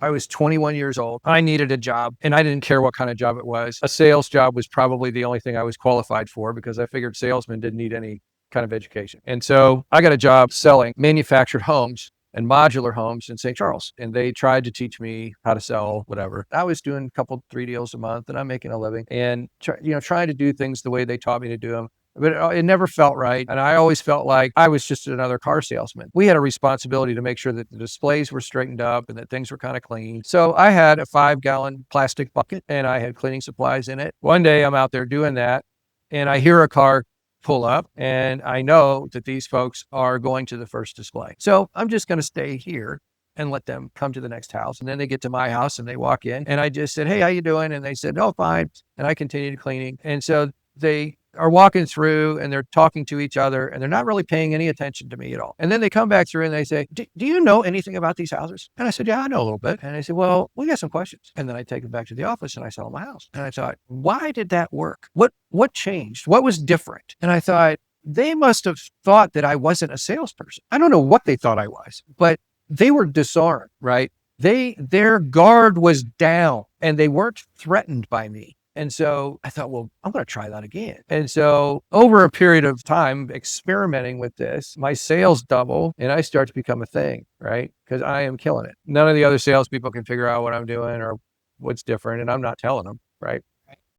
I was 21 years old. I needed a job and I didn't care what kind of job it was. A sales job was probably the only thing I was qualified for because I figured salesmen didn't need any kind of education. And so I got a job selling manufactured homes and modular homes in St. Charles. And they tried to teach me how to sell whatever. I was doing a couple, 3 deals a month and I'm making a living and, trying to do things the way they taught me to do them. But it never felt right. And I always felt like I was just another car salesman. We had a responsibility to make sure that the displays were straightened up and that things were kind of clean. So I had a 5-gallon plastic bucket and I had cleaning supplies in it. One day I'm out there doing that and I hear a car pull up and I know that these folks are going to the first display. So I'm just going to stay here and let them come to the next house. And then they get to my house and they walk in and I just said, "Hey, how you doing?" And they said, "Oh, fine." And I continued cleaning. And so they are walking through and they're talking to each other and they're not really paying any attention to me at all. And then they come back through and they say, do you know anything about these houses?" And I said, "Yeah, I know a little bit." And they said, "Well, we got some questions." And then I take them back to the office and I sell them a house. And I thought, why did that work? What changed? What was different? And I thought, they must have thought that I wasn't a salesperson. I don't know what they thought I was, but they were disarmed, right? Their guard was down and they weren't threatened by me. And so I thought, well, I'm going to try that again. And so over a period of time experimenting with this, my sales double and I start to become a thing, right? Because I am killing it. None of the other salespeople can figure out what I'm doing or what's different. And I'm not telling them, right?